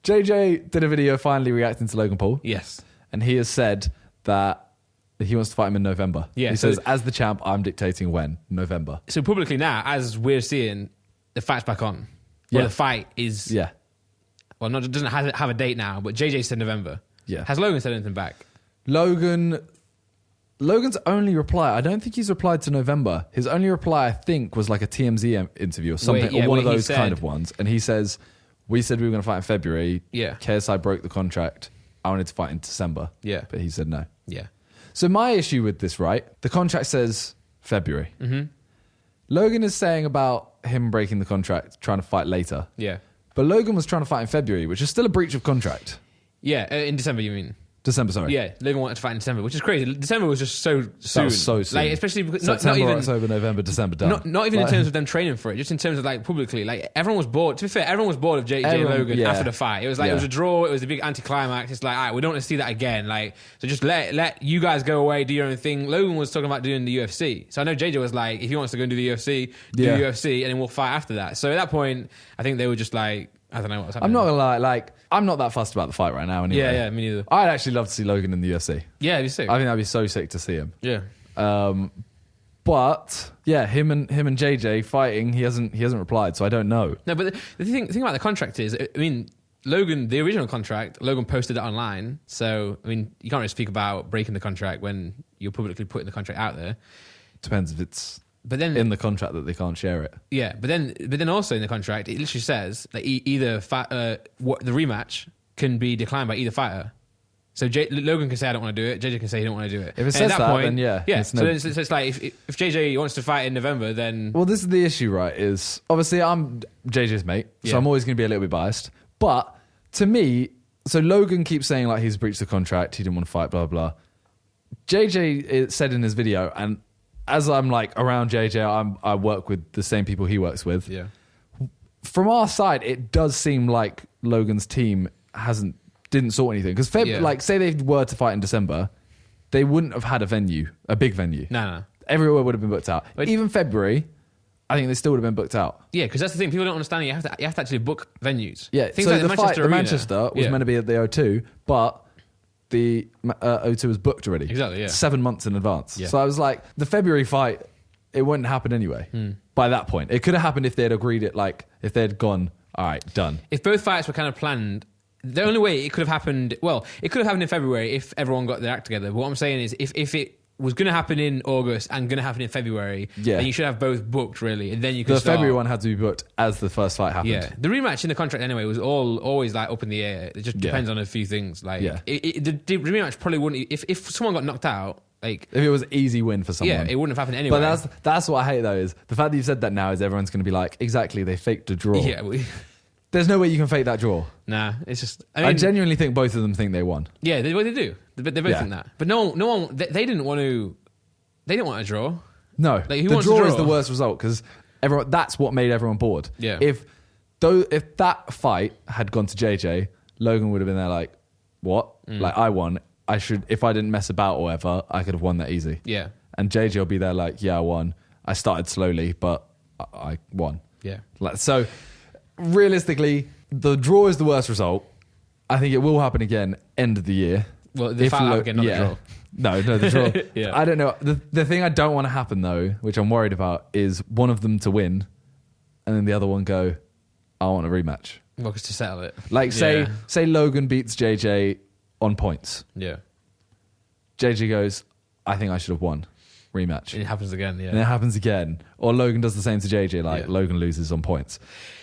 JJ did a video finally reacting to Logan Paul. Yes. And he has said that he wants to fight him in November. Yeah, he so says, as the champ, I'm dictating when. November. So publicly now, as we're seeing, the fight's back on. Yeah. Well, the fight is... Yeah. Well, not doesn't have a date now, but JJ said November. Yeah. Has Logan said anything back? Logan's only reply, I don't think he's replied to November. His only reply, I think, was like a TMZ interview or something, or one of those kind of ones. And he says, we said we were going to fight in February. Yeah. KSI broke the contract. I wanted to fight in December. Yeah. But he said no. Yeah. So my issue with this, right? The contract says February. Mm-hmm. Logan is saying about him breaking the contract, trying to fight later. Yeah. But Logan was trying to fight in February, which is still a breach of contract. Yeah, in December, you mean? December, sorry. Yeah, Logan wanted to fight in December, which is crazy. December was just so soon. That was so soon. Like, especially because September, not even, October, November, December, done. Not even in terms of them training for it, just in terms of like publicly. Like everyone was bored. To be fair, everyone was bored of JJ and Logan after the fight. It was like it was a draw. It was a big anticlimax. It's like, all right, we don't want to see that again. Like, so just let you guys go away, do your own thing. Logan was talking about doing the UFC. So I know JJ was like, if he wants to go and do the UFC, do the UFC, and then we'll fight after that. So at that point, I think they were just like, I don't know what was happening. I'm not gonna lie, like, I'm not that fussed about the fight right now anyway. Yeah, me neither. I'd actually love to see Logan in the UFC. Yeah, it'd be sick. I think that'd be so sick to see him. Yeah. But yeah, him and JJ fighting, he hasn't replied, so I don't know. No, but the thing about the contract is, I mean, Logan, the original contract, Logan posted it online. So, I mean, you can't really speak about breaking the contract when you're publicly putting the contract out there. Depends if it's but then in the contract that they can't share it. Yeah, but then also in the contract, it literally says that either the rematch can be declined by either fighter. So Logan can say I don't want to do it. JJ can say he don't want to do it. If it says that, point, then yeah. Yeah. So it's like if JJ wants to fight in November, then well, this is the issue, right? Is obviously I'm JJ's mate, so I'm always going to be a little bit biased. But to me, so Logan keeps saying like he's breached the contract, he didn't want to fight, blah blah. JJ said in his video, and as I'm like around JJ, I work with the same people he works with. Yeah. From our side, it does seem like Logan's team didn't sort anything because like say they were to fight in December, they wouldn't have had a big venue. No. Everywhere would have been booked out. Even February, I think they still would have been booked out. Yeah, because that's the thing. People don't understand. You have to actually book venues. Yeah. Things so like the Manchester was meant to be at the O2, but the O2 was booked already. Exactly, yeah. 7 months in advance. Yeah. So I was like, the February fight, it wouldn't happen anyway. By that point. It could have happened if they had agreed it, like, if they had gone, all right, done. If both fights were kind of planned, the only way it could have happened, well, it could have happened in February if everyone got their act together. But what I'm saying is if it was going to happen in August and going to happen in February, then you should have both booked, really. And then you could The February one had to be booked as the first fight happened. Yeah. The rematch in the contract anyway was always like up in the air. It just depends on a few things. Like the rematch probably wouldn't, if someone got knocked out, like if it was an easy win for someone. Yeah, it wouldn't have happened anyway. But that's what I hate though, is the fact that you've said that now is everyone's going to be like, exactly, they faked a draw. Yeah. There's no way you can fake that draw. Nah, it's just... I genuinely think both of them think they won. Yeah, they do. They both think that. But no one, they didn't want to... They didn't want to draw. No, like, the draw is the worst result because that's what made everyone bored. Yeah. If that fight had gone to JJ, Logan would have been there like, what? Like, I won. If I didn't mess about or whatever, I could have won that easy. Yeah. And JJ will be there like, yeah, I won. I started slowly, but I won. Yeah. Like, so realistically, the draw is the worst result. I think it will happen again end of the year. Well, the fight out again, not the draw. No, the draw. Yeah. I don't know. The thing I don't want to happen though, which I'm worried about, is one of them to win, and then the other one go, I want a rematch. Well, because to settle it. Like say Logan beats JJ on points. Yeah. JJ goes, I think I should have won. Rematch. And it happens again, yeah. And it happens again. Or Logan does the same to JJ, like Logan loses on points.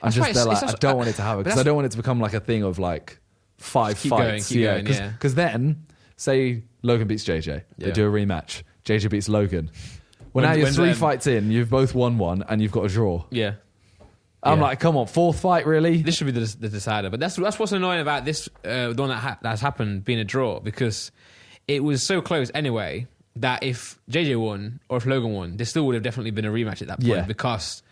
I don't want it to happen because I don't want it to become like a thing of like 5 fights. Keep going, Because then, say Logan beats JJ, they do a rematch. JJ beats Logan. Well, now you're 3 fights in, you've both won one, and you've got a draw. Yeah. I'm like, come on, 4th fight, really? This should be the decider. But that's what's annoying about this, the one that's happened being a draw, because it was so close anyway that if JJ won or if Logan won, there still would have definitely been a rematch at that point because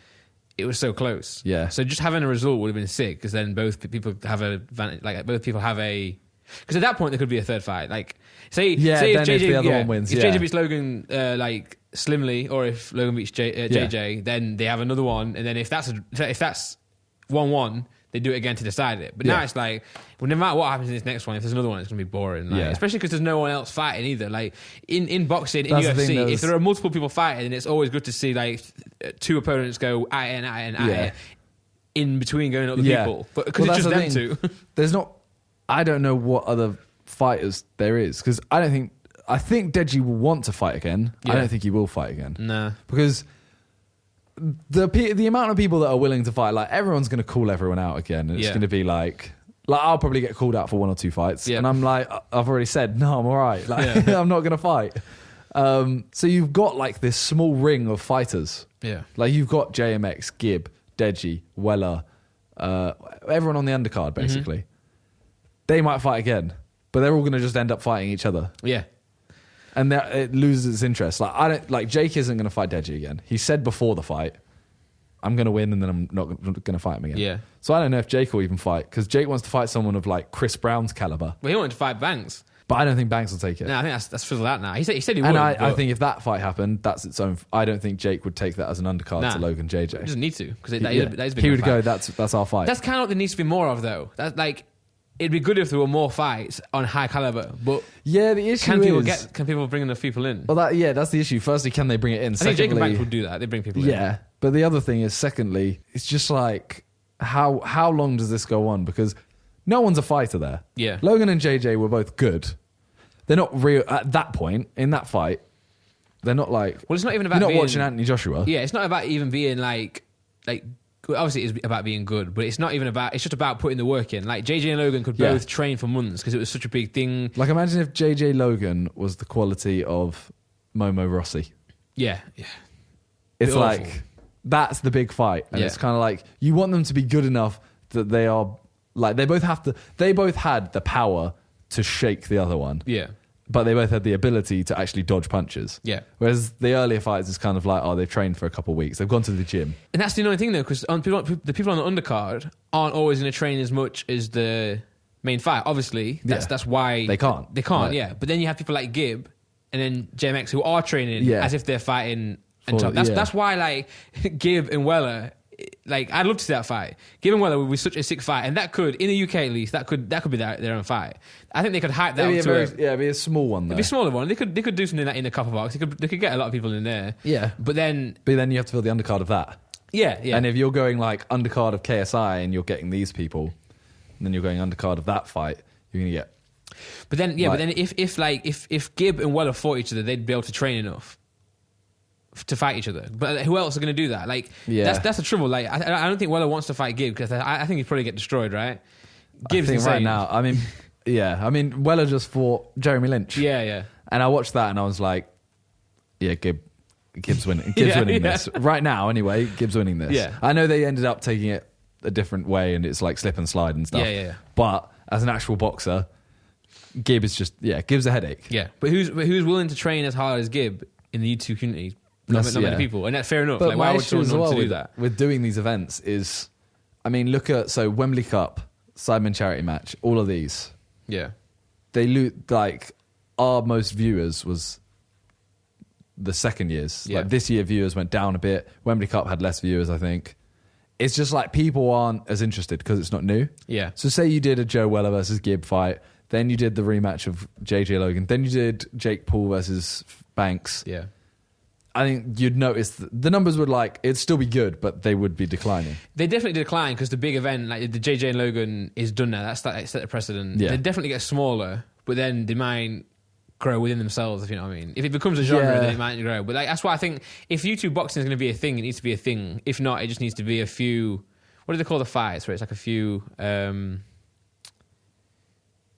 it was so close. Yeah. So just having a result would have been sick because then both people have a advantage. Like both people have a. Because at that point there could be a third fight. Like say if JJ the other one wins, if JJ beats Logan like slimly, or if Logan beats JJ, then they have another one. And then if that's 1-1, they do it again to decide it. But now it's like, well, no matter what happens in this next one, if there's another one, it's going to be boring. Like, especially because there's no one else fighting either. Like in boxing, in UFC, if there are multiple people fighting, it's always good to see like two opponents go at it and at it and at it in between going up the people. But because it's just them two. There's not. I don't know what other fighters there is because I think Deji will want to fight again. I don't think he will fight again. Nah, because the amount of people that are willing to fight, like everyone's going to call everyone out again, and it's going to be like I'll probably get called out for 1 or 2 fights, and I'm like, I've already said no, I'm all right. Like I'm not going to fight. So you've got like this small ring of fighters. Yeah, like you've got JMX, Gibb, Deji, Weller, everyone on the undercard basically. Mm-hmm. They might fight again, but they're all going to just end up fighting each other. Yeah. And it loses its interest. Like Jake isn't going to fight Deji again. He said before the fight, "I'm going to win, and then I'm not going to fight him again." Yeah. So I don't know if Jake will even fight because Jake wants to fight someone of like Chris Brown's caliber. Well, he wanted to fight Banks, but I don't think Banks will take it. No, I think that's fizzled out now. He said he would. And I think if that fight happened, that's its own. I don't think Jake would take that as an undercard to Logan JJ. He doesn't need to because that is a big. He would fight. go. That's our fight. That's kind of what there needs to be more of, though. That's like. It'd be good if there were more fights on high caliber, but the issue can people bring enough people in? Well, that's the issue. Firstly, can they bring it in? I think Jake and Banks would do that. They bring people in. Yeah, but the other thing is, secondly, it's just like how long does this go on? Because no one's a fighter there. Yeah, Logan and JJ were both good. They're not real at that point in that fight. They're not like. Well, it's not even about. You're not watching Anthony Joshua. Yeah, it's not about even being like. Obviously, it's about being good, but it's not even about. It's just about putting the work in. Like JJ and Logan could both train for months because it was such a big thing. Like imagine if JJ Logan was the quality of Momo Rossi. Yeah. It's like that's the big fight, and it's kind of like you want them to be good enough that they are like they both have to. They both had the power to shake the other one. Yeah. But they both had the ability to actually dodge punches. Yeah. Whereas the earlier fights is kind of like, they've trained for a couple of weeks. They've gone to the gym. And that's the annoying thing, though, because the people on the undercard aren't always going to train as much as the main fight. Obviously, that's why... They can't. They can't, But then you have people like Gibb and then JMX who are training as if they're fighting. That's why, like, Gibb and Weller... Like I'd love to see that fight. Given Weller would be such a sick fight, and that could, in the UK at least, that could be their own fight. I think they could hype that. It'd be a small one. Though. It'd be a smaller one. They could do something like that in the copper box. They could get a lot of people in there. Yeah, but then you have to fill the undercard of that. Yeah. And if you're going like undercard of KSI and you're getting these people, and then you're going undercard of that fight, you're gonna get. But then if Gibb and Weller fought each other, they'd be able to train enough to fight each other. But who else are going to do that? Like, that's the trouble. Like, I don't think Weller wants to fight Gibb because I think he'd probably get destroyed, right? Gibb's insane. Right now, I mean, Weller just fought Jeremy Lynch. Yeah. And I watched that and I was like, Gibb's winning. Gibb's winning this. Right now, anyway, Gibb's winning this. Yeah. I know they ended up taking it a different way and it's like slip and slide and stuff. Yeah. But as an actual boxer, Gibb is just, Gibb's a headache. Yeah. But who's willing to train as hard as Gibb in the YouTube community? Not many people, and that's fair enough. But like, why would someone want to do that? With doing these events is, I mean, look at Wembley Cup, Sidemen Charity Match, all of these. Yeah, they like our most viewers was the second years. Yeah. Like this year, viewers went down a bit. Wembley Cup had less viewers, I think. It's just like people aren't as interested because it's not new. Yeah. So say you did a Joe Weller versus Gibb fight, then you did the rematch of JJ Logan, then you did Jake Paul versus Banks. Yeah. I think you'd notice the numbers would it'd still be good, but they would be declining. They definitely decline because the big event, like the JJ and Logan, is done now. That's set a precedent. Yeah. They definitely get smaller, but then they might grow within themselves, if you know what I mean. If it becomes a genre, then it might grow. But that's why I think if YouTube boxing is going to be a thing, it needs to be a thing. If not, it just needs to be a few... What do they call the fights? Where it's like a few...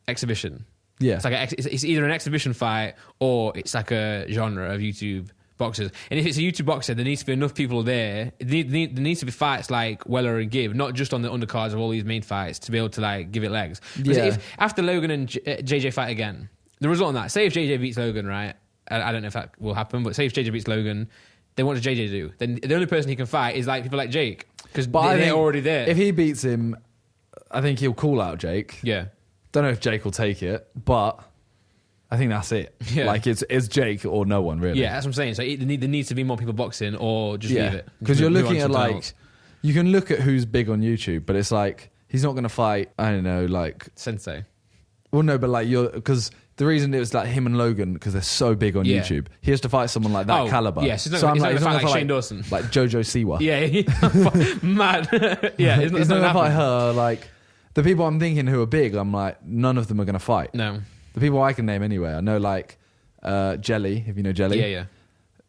exhibition. Yeah. It's like it's either an exhibition fight or it's like a genre of YouTube boxers. And if it's a YouTube boxer, there needs to be enough people there. There needs to be fights like Weller and Gibb, not just on the undercards of all these main fights, to be able to give it legs. Because if after Logan and JJ fight again, the result on that, say if JJ beats Logan, right? I don't know if that will happen, but say if JJ beats Logan, then what does JJ do? Then the only person he can fight is people like Jake, because they're already there. If he beats him, I think he'll call out Jake. Yeah. Don't know if Jake will take it, but I think that's it. Yeah. It's Jake or no one, really. Yeah, that's what I'm saying. So there needs to be more people boxing or just leave it. Because you're looking at you can look at who's big on YouTube, but it's like he's not going to fight, I don't know, like... Sensei. Well, no, but like because the reason it was like him and Logan, because they're so big on YouTube, he has to fight someone like that caliber. Yeah, so he's not going to fight like Shane Dawson. Like Jojo Siwa. Yeah, mad. Yeah, he's not going to fight her. Like, the people I'm thinking who are big, I'm like, none of them are going to fight. No. The people I can name anyway, I know like Jelly, if you know Jelly. Yeah.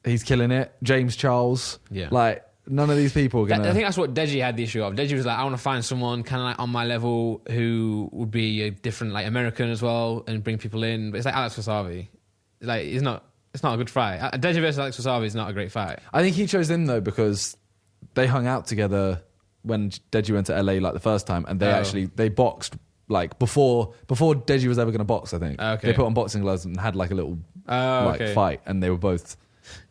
He's killing it. James Charles. Yeah. Like, none of these people are going to... I think that's what Deji had the issue of. Deji was like, I want to find someone kind of like on my level who would be a different like American as well and bring people in. But it's like Alex Wasabi. Like, it's not a good fight. Deji versus Alex Wasabi is not a great fight. I think he chose him though because they hung out together when Deji went to LA like the first time, and they boxed like before Deji was ever going to box. I think they put on boxing gloves and had like a little fight, and they were both.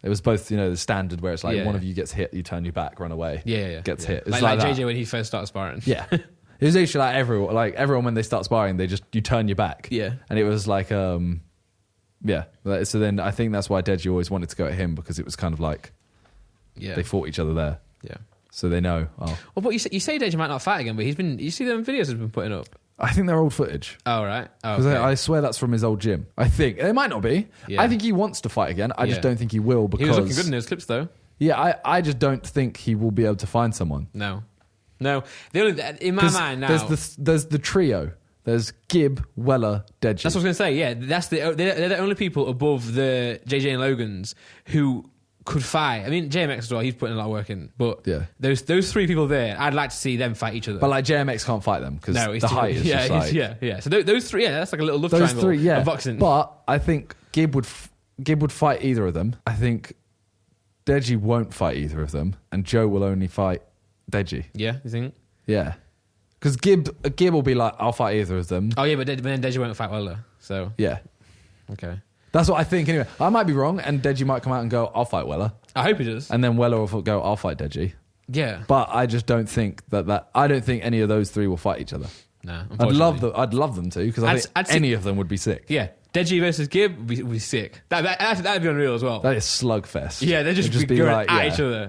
It was both, the standard where it's like one of you gets hit, you turn your back, run away. Gets hit. It's like JJ when he first started sparring. Yeah, it was actually like everyone when they start sparring, you turn your back. Yeah, and it was like So then I think that's why Deji always wanted to go at him, because it was kind of like they fought each other there. Yeah, so they know. Oh, well, but you say Deji might not fight again, but you see them videos he's been putting up. I think they're old footage. Oh, right. Because I swear that's from his old gym. I think. It might not be. Yeah. I think he wants to fight again. I just don't think he will, because... He was looking good in those clips, though. Yeah, I just don't think he will be able to find someone. No. The only, in my mind now... There's the trio. There's Gibb, Weller, Deji. That's what I was going to say, yeah. They're the only people above the JJ and Logans who... could fight. I mean, JMX as well, he's putting a lot of work in. But those three people there, I'd like to see them fight each other. But like JMX can't fight them because the height is just like... Yeah. So those three, that's like a little love triangle of boxing. But I think Gibb would fight either of them. I think Deji won't fight either of them, and Joe will only fight Deji. Yeah, you think? Yeah. Because Gibb will be like, I'll fight either of them. Oh yeah, but then Deji won't fight Weller. So... Yeah. Okay. That's what I think anyway. I might be wrong, and Deji might come out and go, I'll fight Weller. I hope he does. And then Weller will go, I'll fight Deji. Yeah. But I just don't think I don't think any of those three will fight each other. No, I'd love them to, because I think any of them would be sick. Yeah. Deji versus Gibb would be sick. That'd be unreal as well. That is slugfest. Yeah, they'd just be going at each other.